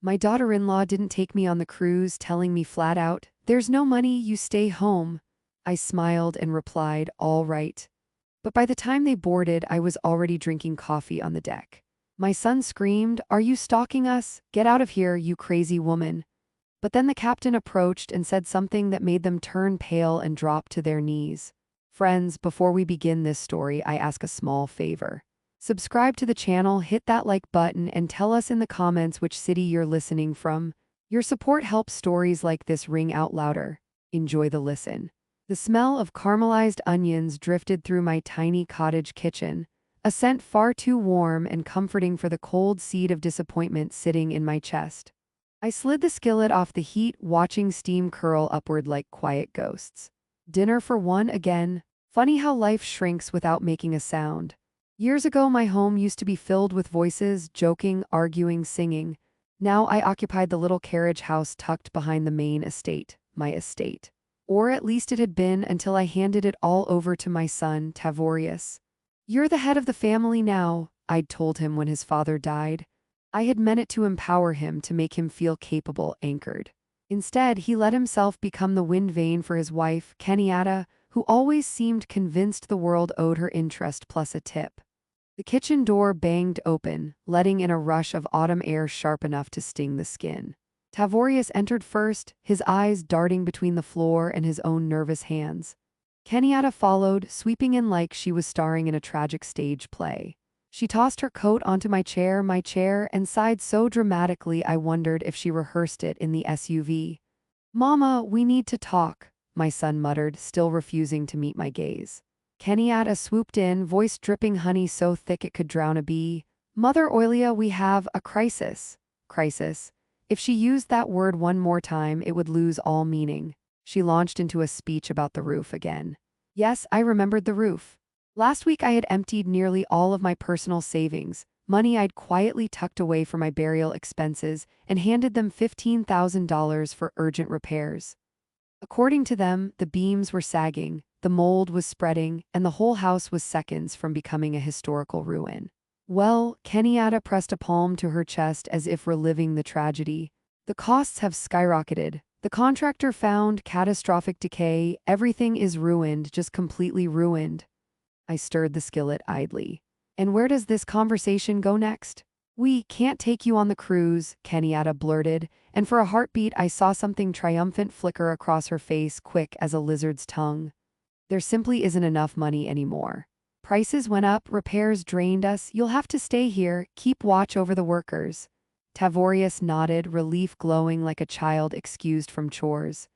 My daughter-in-law didn't take me on the cruise, telling me flat out, "There's no money, you stay home." I smiled and replied, "All right." But by the time they boarded, I was already drinking coffee on the deck. My son screamed, "Are you stalking us? Get out of here, you crazy woman." But then the captain approached and said something that made them turn pale and drop to their knees. Friends, before we begin this story, I ask a small favor. Subscribe to the channel, hit that like button, and tell us in the comments which city you're listening from. Your support helps stories like this ring out louder. Enjoy the listen. The smell of caramelized onions drifted through my tiny cottage kitchen, a scent far too warm and comforting for the cold seed of disappointment sitting in my chest. I slid the skillet off the heat, watching steam curl upward like quiet ghosts. Dinner for one again. Funny how life shrinks without making a sound. Years ago, my home used to be filled with voices, joking, arguing, singing. Now I occupied the little carriage house tucked behind the main estate, my estate. Or at least it had been until I handed it all over to my son, Tavorius. "You're the head of the family now," I'd told him when his father died. I had meant it to empower him, to make him feel capable, anchored. Instead, he let himself become the wind vane for his wife, Kenyatta, who always seemed convinced the world owed her interest plus a tip. The kitchen door banged open, letting in a rush of autumn air sharp enough to sting the skin. Tavorius entered first, his eyes darting between the floor and his own nervous hands. Kenyatta followed, sweeping in like she was starring in a tragic stage play. She tossed her coat onto my chair, and sighed so dramatically I wondered if she rehearsed it in the SUV. "Mama, we need to talk," my son muttered, still refusing to meet my gaze. Kenyatta swooped in, voice dripping honey so thick it could drown a bee. "Mother Oilia, we have a crisis." Crisis. If she used that word one more time, it would lose all meaning. She launched into a speech about the roof again. Yes, I remembered the roof. Last week I had emptied nearly all of my personal savings, money I'd quietly tucked away for my burial expenses, and handed them $15,000 for urgent repairs. According to them, the beams were sagging, the mold was spreading, and the whole house was seconds from becoming a historical ruin. Well, Kenyatta pressed a palm to her chest as if reliving the tragedy. "The costs have skyrocketed. The contractor found catastrophic decay. Everything is ruined, just completely ruined." I stirred the skillet idly. "And where does this conversation go next?" "We can't take you on the cruise," Kenyatta blurted, and for a heartbeat I saw something triumphant flicker across her face, quick as a lizard's tongue. "There simply isn't enough money anymore. Prices went up, repairs drained us. You'll have to stay here, keep watch over the workers." Tavorius nodded, relief glowing like a child excused from chores.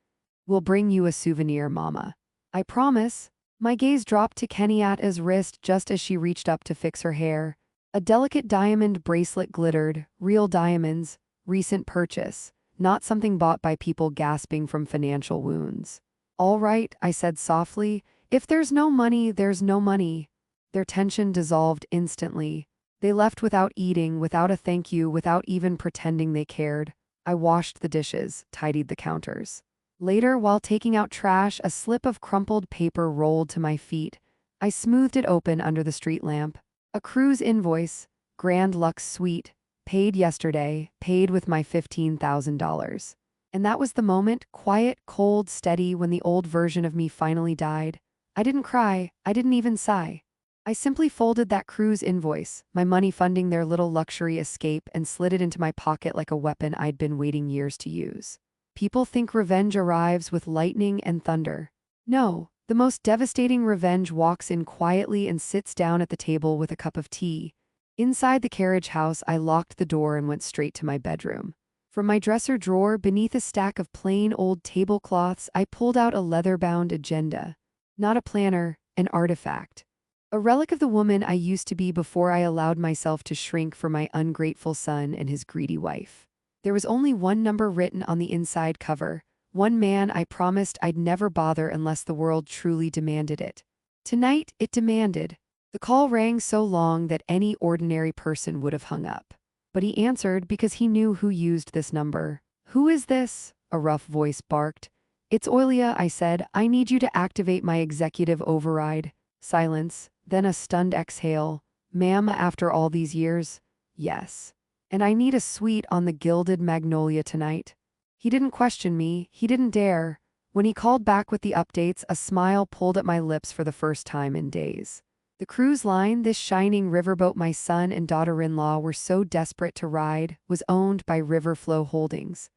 "We'll bring you a souvenir, Mama. I promise." My gaze dropped to Kenyatta's wrist just as she reached up to fix her hair. A delicate diamond bracelet glittered, real diamonds, recent purchase, not something bought by people gasping from financial wounds. "All right," I said softly, "if there's no money, there's no money." Their tension dissolved instantly. They left without eating, without a thank you, without even pretending they cared. I washed the dishes, tidied the counters. Later, while taking out trash, a slip of crumpled paper rolled to my feet. I smoothed it open under the street lamp. A cruise invoice, Grand Lux Suite, paid yesterday, paid with my $15,000. And that was the moment, quiet, cold, steady, when the old version of me finally died. I didn't cry, I didn't even sigh. I simply folded that cruise invoice, my money funding their little luxury escape, and slid it into my pocket like a weapon I'd been waiting years to use. People think revenge arrives with lightning and thunder. No, the most devastating revenge walks in quietly and sits down at the table with a cup of tea. Inside the carriage house, I locked the door and went straight to my bedroom. From my dresser drawer, beneath a stack of plain old tablecloths, I pulled out a leather-bound agenda. Not a planner, an artifact. A relic of the woman I used to be before I allowed myself to shrink for my ungrateful son and his greedy wife. There was only one number written on the inside cover, one man I promised I'd never bother unless the world truly demanded it. Tonight, it demanded. The call rang so long that any ordinary person would have hung up. But he answered because he knew who used this number. "Who is this?" a rough voice barked. "It's Oilia," I said. "I need you to activate my executive override." Silence, then a stunned exhale. "Ma'am, after all these years?" "Yes." and I need a suite on the gilded magnolia tonight." He didn't question me, he didn't dare. When he called back with the updates, a smile pulled at my lips for the first time in days. The cruise line, this shining riverboat my son and daughter-in-law were so desperate to ride, was owned by Riverflow Holdings,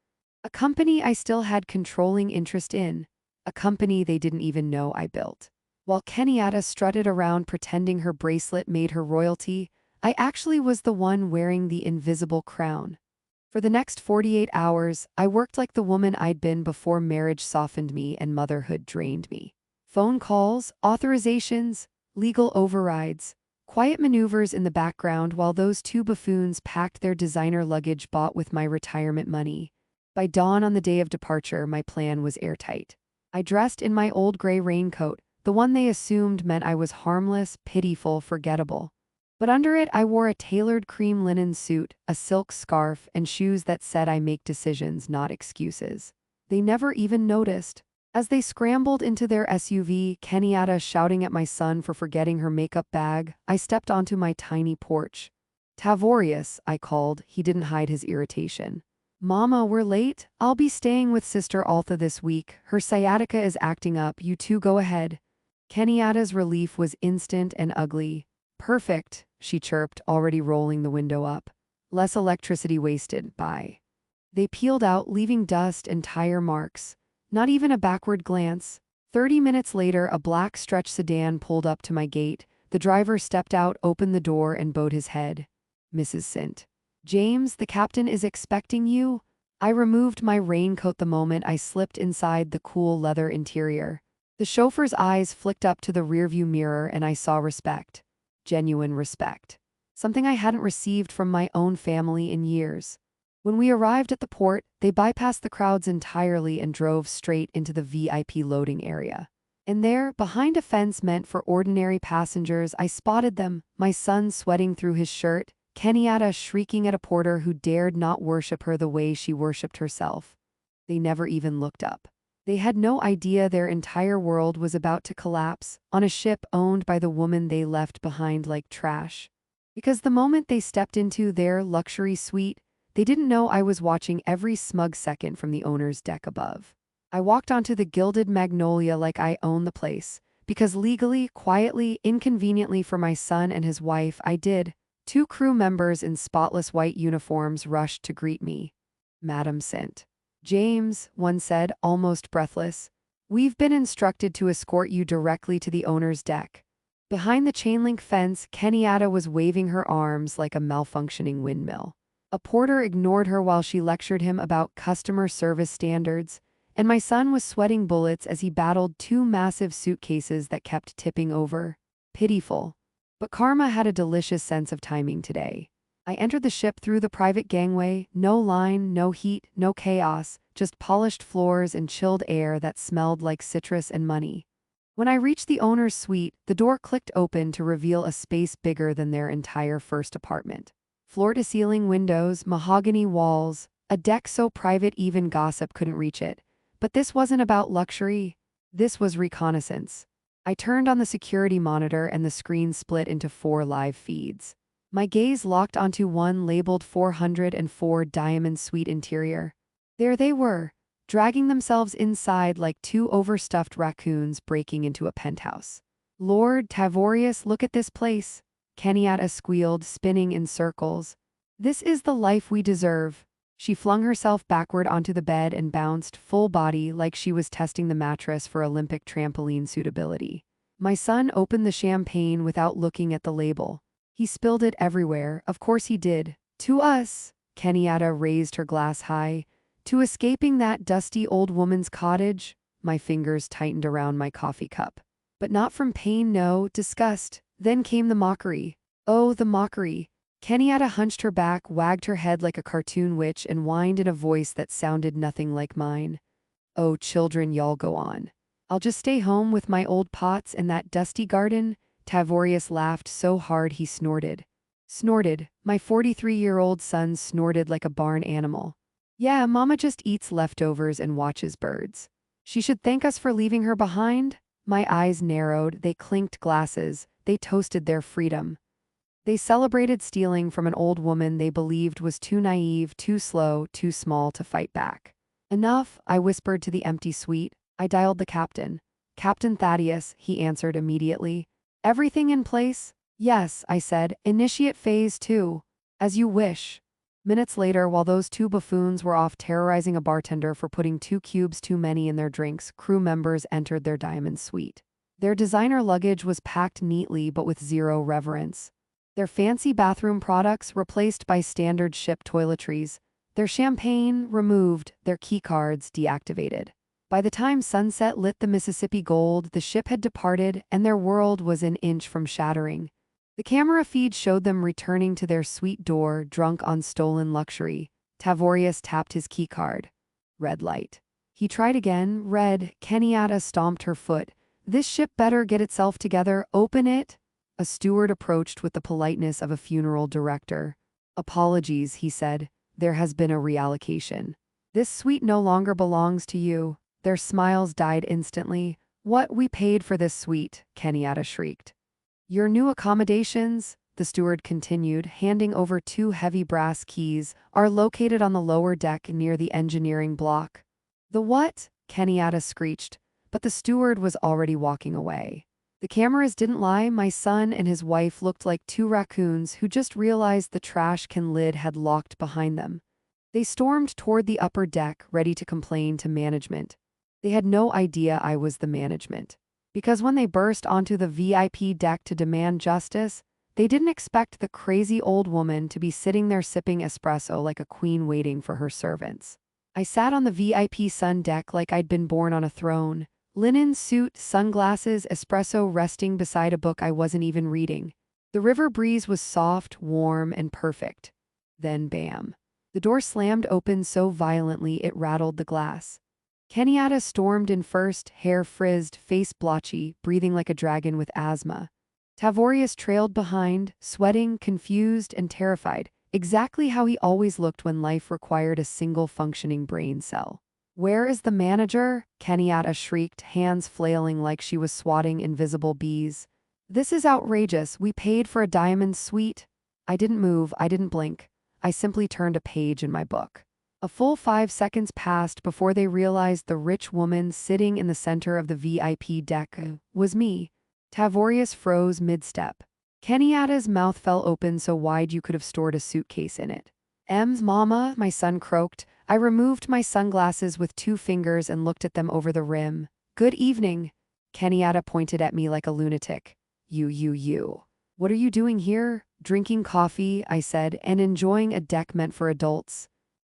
a company I still had controlling interest in, a company they didn't even know I built. While Kenyatta strutted around pretending her bracelet made her royalty, I actually was the one wearing the invisible crown. For the next 48 hours, I worked like the woman I'd been before marriage softened me and motherhood drained me. Phone calls, authorizations, legal overrides, quiet maneuvers in the background while those two buffoons packed their designer luggage bought with my retirement money. By dawn on the day of departure, my plan was airtight. I dressed in my old gray raincoat, the one they assumed meant I was harmless, pitiful, forgettable. But under it, I wore a tailored cream linen suit, a silk scarf, and shoes that said I make decisions, not excuses. They never even noticed. As they scrambled into their SUV, Kenyatta shouting at my son for forgetting her makeup bag, I stepped onto my tiny porch. "Tavorius," I called. He didn't hide his irritation. "Mama, we're late. I'll be staying with Sister Altha this week. Her sciatica is acting up. You two go ahead." Kenyatta's relief was instant and ugly. "Perfect," she chirped, already rolling the window up. "Less electricity wasted. Bye." They peeled out, leaving dust and tire marks. Not even a backward glance. 30 minutes later, a black stretch sedan pulled up to my gate. The driver stepped out, opened the door, and bowed his head. "Mrs. Sint. James, the captain is expecting you." I removed my raincoat the moment I slipped inside the cool leather interior. The chauffeur's eyes flicked up to the rearview mirror and I saw respect. Genuine respect. Something I hadn't received from my own family in years. When we arrived at the port, they bypassed the crowds entirely and drove straight into the VIP loading area. And there, behind a fence meant for ordinary passengers, I spotted them, my son sweating through his shirt, Kenyatta shrieking at a porter who dared not worship her the way she worshipped herself. They never even looked up. They had no idea their entire world was about to collapse on a ship owned by the woman they left behind like trash. Because the moment they stepped into their luxury suite, they didn't know I was watching every smug second from the owner's deck above. I walked onto the gilded magnolia like I owned the place, because legally, quietly, inconveniently for my son and his wife, I did. 2 crew members in spotless white uniforms rushed to greet me. "Madam Sint." "James," one said, almost breathless, "we've been instructed to escort you directly to the owner's deck." Behind the chain-link fence, Kenyatta was waving her arms like a malfunctioning windmill. A porter ignored her while she lectured him about customer service standards, and my son was sweating bullets as he battled 2 massive suitcases that kept tipping over. Pitiful. But karma had a delicious sense of timing today. I entered the ship through the private gangway, no line, no heat, no chaos, just polished floors and chilled air that smelled like citrus and money. When I reached the owner's suite, the door clicked open to reveal a space bigger than their entire first apartment. Floor-to-ceiling windows, mahogany walls, a deck so private even gossip couldn't reach it. But this wasn't about luxury. This was reconnaissance. I turned on the security monitor and the screen split into 4 live feeds. My gaze locked onto one labeled 404 Diamond Suite Interior. There they were, dragging themselves inside like 2 overstuffed raccoons breaking into a penthouse. "Lord Tavorius, look at this place," Kenyatta squealed, spinning in circles. "This is the life we deserve." She flung herself backward onto the bed and bounced, full body, like she was testing the mattress for Olympic trampoline suitability. My son opened the champagne without looking at the label. He spilled it everywhere, of course he did. "To us," Kenyatta raised her glass high. "To escaping that dusty old woman's cottage." My fingers tightened around my coffee cup. But not from pain, no, disgust. Then came the mockery. Oh, the mockery. Kenyatta hunched her back, wagged her head like a cartoon witch, and whined in a voice that sounded nothing like mine. "Oh, children, y'all go on. I'll just stay home with my old pots and that dusty garden." Tavorius laughed so hard he snorted. Snorted. My 43-year-old son snorted like a barn animal. "Yeah, Mama just eats leftovers and watches birds. She should thank us for leaving her behind." My eyes narrowed, they clinked glasses, they toasted their freedom. They celebrated stealing from an old woman they believed was too naive, too slow, too small to fight back. Enough, I whispered to the empty suite. I dialed the captain. Captain Thaddeus, he answered immediately. Everything in place? Yes, I said. Initiate phase 2. As you wish. Minutes later, while those two buffoons were off terrorizing a bartender for putting 2 cubes too many in their drinks, crew members entered their diamond suite. Their designer luggage was packed neatly but with zero reverence. Their fancy bathroom products replaced by standard ship toiletries, their champagne removed, their keycards deactivated. By the time sunset lit the Mississippi gold, the ship had departed and their world was an inch from shattering. The camera feed showed them returning to their suite door, drunk on stolen luxury. Tavorius tapped his keycard. Red light. He tried again. Red. Kenyatta stomped her foot. This ship better get itself together. Open it. A steward approached with the politeness of a funeral director. Apologies, he said. There has been a reallocation. This suite no longer belongs to you. Their smiles died instantly. What we paid for this suite, Kenyatta shrieked. Your new accommodations, the steward continued, handing over 2 heavy brass keys, are located on the lower deck near the engineering block. The what? Kenyatta screeched, but the steward was already walking away. The cameras didn't lie. My son and his wife looked like 2 raccoons who just realized the trash can lid had locked behind them. They stormed toward the upper deck, ready to complain to management. They had no idea I was the management. Because when they burst onto the VIP deck to demand justice, they didn't expect the crazy old woman to be sitting there sipping espresso like a queen waiting for her servants. I sat on the VIP sun deck like I'd been born on a throne. Linen suit, sunglasses, espresso resting beside a book I wasn't even reading. The river breeze was soft, warm, and perfect. Then bam. The door slammed open so violently it rattled the glass. Kenyatta stormed in first, hair frizzed, face blotchy, breathing like a dragon with asthma. Tavorius trailed behind, sweating, confused, and terrified, exactly how he always looked when life required a single functioning brain cell. Where is the manager? Kenyatta shrieked, hands flailing like she was swatting invisible bees. This is outrageous. We paid for a diamond suite. I didn't move, I didn't blink. I simply turned a page in my book. A full 5 seconds passed before they realized the rich woman sitting in the center of the VIP deck was me. Tavorius froze mid-step. Kenyatta's mouth fell open so wide you could have stored a suitcase in it. Mama, my son croaked. I removed my sunglasses with 2 fingers and looked at them over the rim. Good evening. Kenyatta pointed at me like a lunatic. You. What are you doing here? Drinking coffee, I said, and enjoying a deck meant for adults.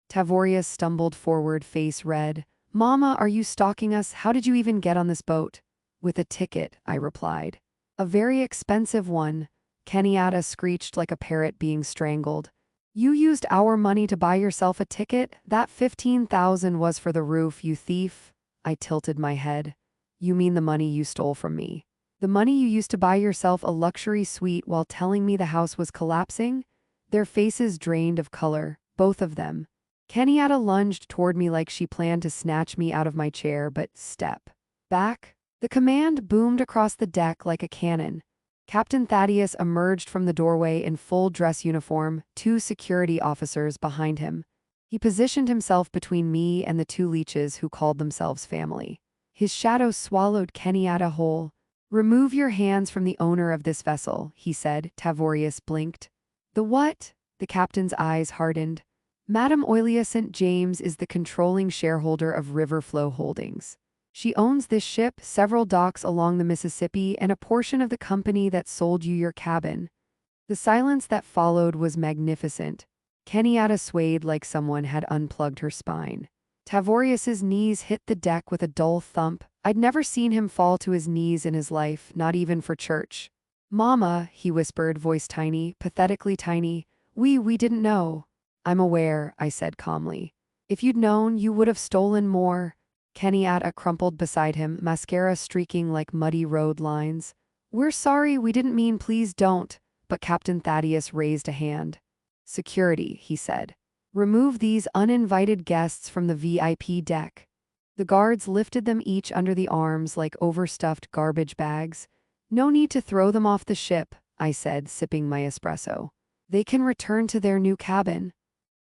Tavorius stumbled forward, face red. Mama, are you stalking us? How did you even get on this boat? With a ticket, I replied. A very expensive one. Kenyatta screeched like a parrot being strangled. You used our money to buy yourself a ticket? That $15,000 was for the roof, you thief. I tilted my head. You mean the money you stole from me? The money you used to buy yourself a luxury suite while telling me the house was collapsing? Their faces drained of color, both of them. Kenyatta lunged toward me like she planned to snatch me out of my chair, but step back. The command boomed across the deck like a cannon. Captain Thaddeus emerged from the doorway in full dress uniform, 2 security officers behind him. He positioned himself between me and the 2 leeches who called themselves family. His shadow swallowed Kenyatta whole. Remove your hands from the owner of this vessel, he said. Tavorius blinked. The what? The captain's eyes hardened. Madame Oilia St. James is the controlling shareholder of Riverflow Holdings. She owns this ship, several docks along the Mississippi, and a portion of the company that sold you your cabin. The silence that followed was magnificent. Kenyatta swayed like someone had unplugged her spine. Tavorius's knees hit the deck with a dull thump. I'd never seen him fall to his knees in his life, not even for church. Mama, he whispered, voice tiny, pathetically tiny. We didn't know. I'm aware, I said calmly. If you'd known, you would have stolen more. Kenyatta crumpled beside him, mascara streaking like muddy road lines. We're sorry, we didn't mean, please don't. But Captain Thaddeus raised a hand. Security, he said. Remove these uninvited guests from the VIP deck. The guards lifted them each under the arms like overstuffed garbage bags. No need to throw them off the ship, I said, sipping my espresso. They can return to their new cabin.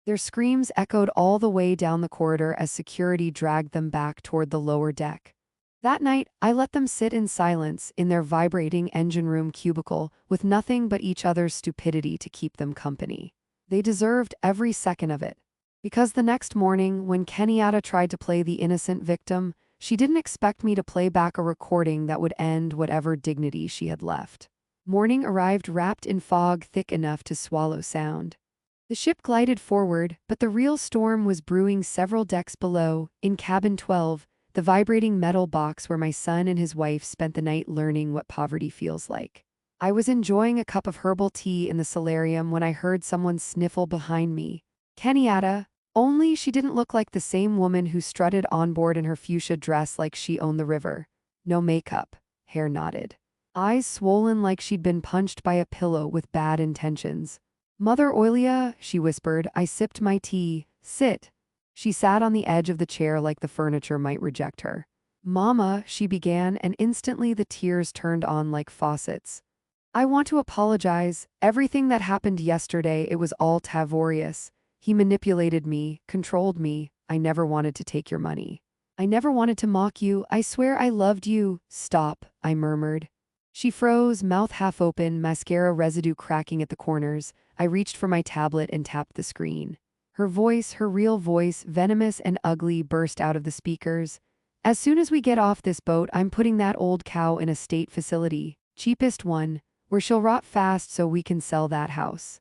Their screams echoed all the way down the corridor as security dragged them back toward the lower deck. That night, I let them sit in silence in their vibrating engine room cubicle with nothing but each other's stupidity to keep them company. They deserved every second of it. Because the next morning, when Kenyatta tried to play the innocent victim, she didn't expect me to play back a recording that would end whatever dignity she had left. Morning arrived wrapped in fog thick enough to swallow sound. The ship glided forward, but the real storm was brewing several decks below, in cabin 12, the vibrating metal box where my son and his wife spent the night learning what poverty feels like. I was enjoying a cup of herbal tea in the solarium when I heard someone sniffle behind me. Kenyatta, only she didn't look like the same woman who strutted on board in her fuchsia dress like she owned the river. No makeup, hair knotted. Eyes swollen like she'd been punched by a pillow with bad intentions. Mother Oilia, she whispered. I sipped my tea. Sit. She sat on the edge of the chair like the furniture might reject her. Mama, she began, and instantly the tears turned on like faucets. I want to apologize. Everything that happened yesterday, it was all Tavorius. He manipulated me, controlled me. I never wanted to take your money. I never wanted to mock you. I swear I loved you. Stop, I murmured. She froze, mouth half open, mascara residue cracking at the corners. I reached for my tablet and tapped the screen. Her voice, her real voice, venomous and ugly, burst out of the speakers. As soon as we get off this boat, I'm putting that old cow in a state facility, cheapest one, where she'll rot fast so we can sell that house.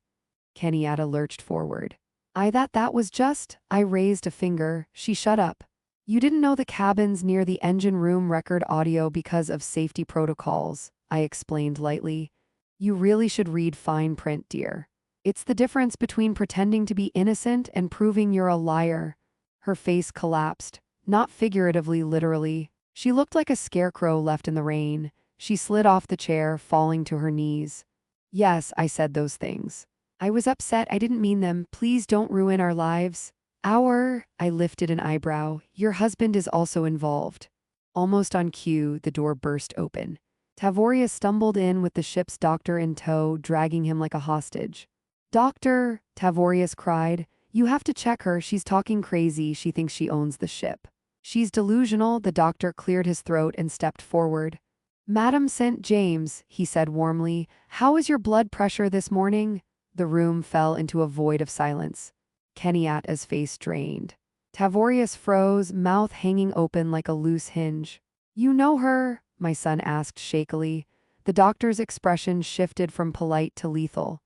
Kenyatta lurched forward. I thought that was just, I raised a finger. She shut up. You didn't know the cabins near the engine room record audio because of safety protocols, I explained lightly. You really should read fine print, dear. It's the difference between pretending to be innocent and proving you're a liar. Her face collapsed, not figuratively, literally. She looked like a scarecrow left in the rain. She slid off the chair, falling to her knees. Yes, I said those things. I was upset. I didn't mean them. Please don't ruin our lives. I lifted an eyebrow. Your husband is also involved. Almost on cue, the door burst open. Tavorius stumbled in with the ship's doctor in tow, dragging him like a hostage. Doctor, Tavorius cried, you have to check her. She's talking crazy. She thinks she owns the ship. She's delusional. The doctor cleared his throat and stepped forward. Madam St. James, he said warmly, how is your blood pressure this morning? The room fell into a void of silence. Kenyatta's face drained. Tavorius froze, mouth hanging open like a loose hinge. You know her? My son asked shakily. The doctor's expression shifted from polite to lethal.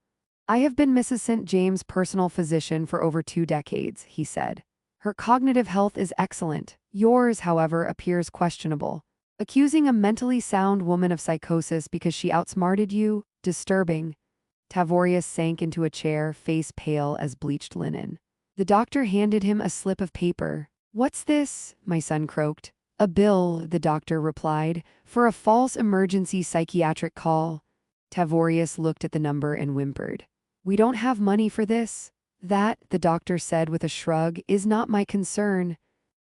I have been Mrs. St. James' personal physician for over 2 decades, he said. Her cognitive health is excellent. Yours, however, appears questionable. Accusing a mentally sound woman of psychosis because she outsmarted you? Disturbing. Tavorius sank into a chair, face pale as bleached linen. The doctor handed him a slip of paper. What's this? My son croaked. A bill, the doctor replied, for a false emergency psychiatric call. Tavorius looked at the number and whimpered. We don't have money for this. That, the doctor said with a shrug, is not my concern.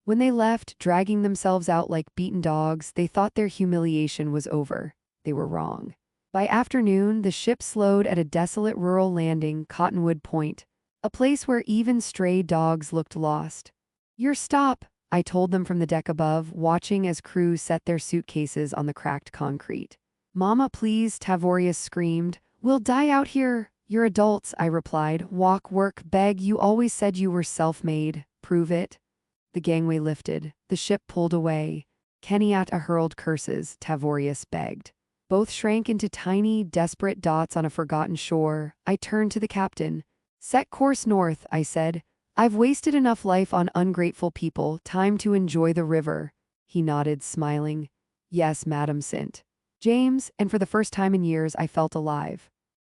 When they left, dragging themselves out like beaten dogs, they thought their humiliation was over. They were wrong. By afternoon, the ship slowed at a desolate rural landing, Cottonwood Point, a place where even stray dogs looked lost. Your stop, I told them from the deck above, watching as crew set their suitcases on the cracked concrete. Mama, please, Tavorius screamed. We'll die out here. You're adults, I replied. Walk, work, beg. You always said you were self-made. Prove it. The gangway lifted. The ship pulled away. Kenyatta hurled curses. Tavorius begged. Both shrank into tiny, desperate dots on a forgotten shore. I turned to the captain. Set course north, I said. I've wasted enough life on ungrateful people. Time to enjoy the river. He nodded, smiling. Yes, Madam St. James, and for the first time in years I felt alive.